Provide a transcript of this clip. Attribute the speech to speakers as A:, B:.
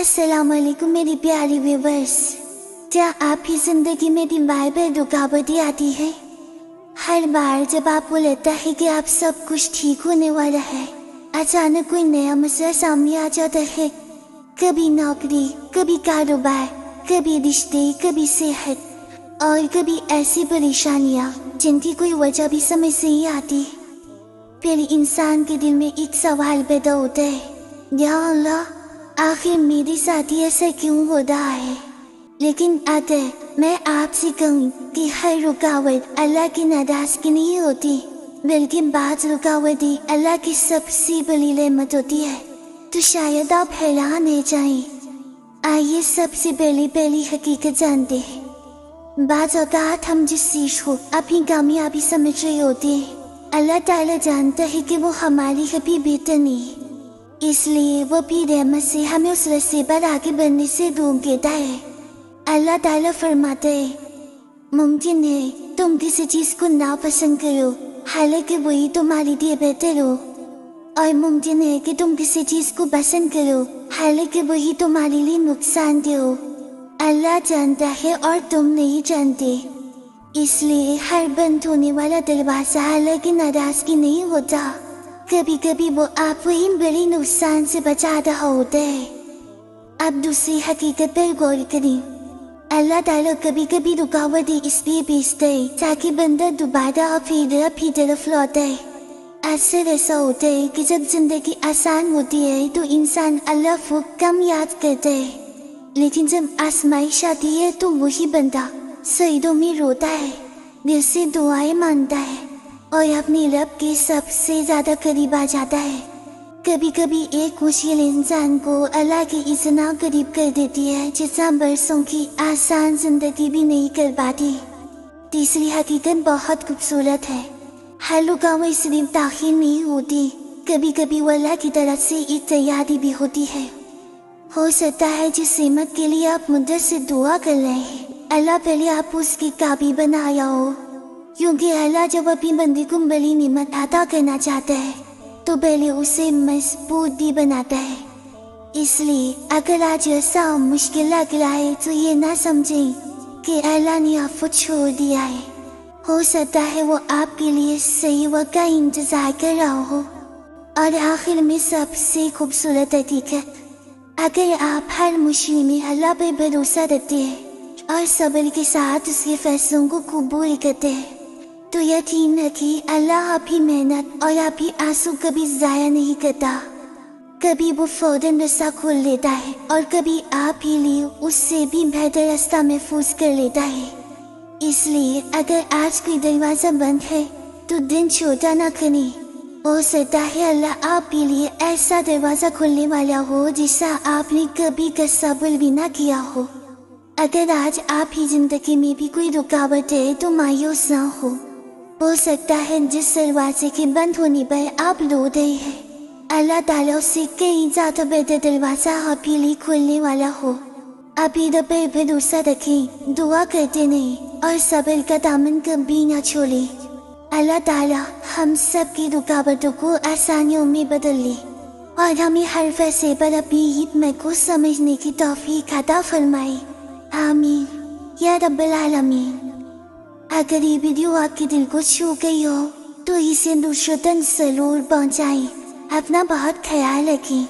A: अस्सलाम वालेकुम मेरी प्यारी व्यूवर्स। क्या आपकी जिंदगी में दिन बार बार रुकावटें आती है? हर बार जब आपको लगता है कि आप सब कुछ ठीक होने वाला है, अचानक कोई नया मसला सामने आ जाता है। कभी नौकरी, कभी कारोबार, कभी रिश्ते, कभी सेहत और कभी ऐसी परेशानियां जिनकी कोई वजह भी समझ से ही आती। फिर इंसान के दिल में एक सवाल पैदा होता है, या अल्लाह, आखिर मेरे साथ ही ऐसा क्यों हो रहा है? लेकिन अगर मैं आपसे कहूँ कि हर रुकावट अल्लाह की नाराजगी नहीं होती, बल्कि बाज़ रुकावटें अल्लाह की सबसे बड़ी रहमत होती है, तो शायद आप हैरान रह जाएं। आइए सबसे पहली हकीकत जानते हैं। बाज़ औक़ात हम जिस चीज़ को अपनी कामयाबी समझ रहे होते हैं, अल्लाह ताला जानता है कि वो हमारी कभी बेहतर नहीं, इसलिए वो भी रहमत से हमें उस रास्ते पर आगे बढ़ने से रोक देता है। अल्लाह ताला फरमाता है, मुमकिन है तुम किसी चीज़ को नापसंद करो, हालांकि वही तुम्हारे लिए बेहतर हो, और मुमकिन है कि तुम किसी चीज़ को पसंद करो, हालांकि वही तुम्हारे लिए नुकसानदेह हो। अल्लाह जानता है और तुम नहीं जानते, इसलिए हर बंद होने वाला दरवाजा अल्लाह की नाराजगी नहीं होता। कभी कभी वो आपको इन बड़े नुकसान से बचा रहा होता है। अब दूसरी हकीकत पर गौर करें। अल्लाह ताला कभी कभी रुकावटें इसलिए भेजता है ताकि बंदा दोबारा अपनी तरफ लौटा है। अक्सर ऐसा होता है कि जब जिंदगी आसान होती है तो इंसान अल्लाह को कम याद करता है, लेकिन जब आजमाइश आती है तो वही बंदा सजदों में रोता है, दिल से दुआएं मांगता है और अपने रब के सबसे ज्यादा करीब आ जाता है। कभी कभी एक मुश्किल इंसान को अल्लाह की इतना करीब कर देती है जितना बरसों की आसान जिंदगी भी नहीं कर पाती। तीसरी हकीकत बहुत खूबसूरत है। हर रुकावट सिर्फ दाखिल नहीं होती, कभी कभी वो अल्लाह की तरफ से एक तैयारी भी होती है। हो सकता है जिस नेमत के लिए आप मुद्दत से दुआ कर रहे हैं, अल्लाह पहले आप उसकी काबिल बनाया हो, क्योंकि अल्लाह जब अपनी बंदे को बड़ी नेमत अता करना चाहता है तो पहले उसे मजबूत भी बनाता है। इसलिए अगर आज ऐसा मुश्किल लग रहा है तो ये ना समझें कि अल्लाह ने आपको छोड़ दिया है। हो सकता है वो आपके लिए सही वक्त का इंतजार कर रहा हो। और आखिर में सबसे खूबसूरत हकीकत, अगर आप हर मुश्किल में अल्लाह पर भरोसा रखते हैं और सब्र के साथ उसके फैसलों को कबूल करते हैं, तो यकीन रखिए अल्लाह आपकी मेहनत और आपकी आंसू कभी ज़ाया नहीं करता। कभी वो फौरन रास्ता खोल लेता है और कभी आप ही लिए उससे भी बेहतर रास्ता महफूज कर लेता है। इसलिए अगर आज कोई दरवाज़ा बंद है तो दिन छोटा ना करें। हो सकता है अल्लाह आपके लिए ऐसा दरवाज़ा खोलने वाला हो जिसका आपने कभी तसव्वुर भी ना किया हो। अगर आज आपकी ज़िंदगी में भी कोई रुकावट है तो मायूस ना हो सकता है जिस दरवाजे के बंद होने पर आप रो रहे हैं, अल्लाह ताला उससे कहीं ज़्यादा बेहतर दरवाज़ा आपके लिए खोलने वाला हो। अभी रब पर भरोसा रखें, दुआ करते नहीं और सब्र का दामन कभी ना छोड़ें। अल्लाह ताला हम सब की रुकावटों को आसानियों में बदल ले और हमें हर फैसले पर अपनी हिकमत को समझने की तौफीक अता फरमाए। आमीन या रब्बल आलमीन। अगर ये वीडियो आपके दिल को छू गई हो तो इसे दूसरों तक जरूर पहुंचाएं। अपना बहुत ख्याल रखें।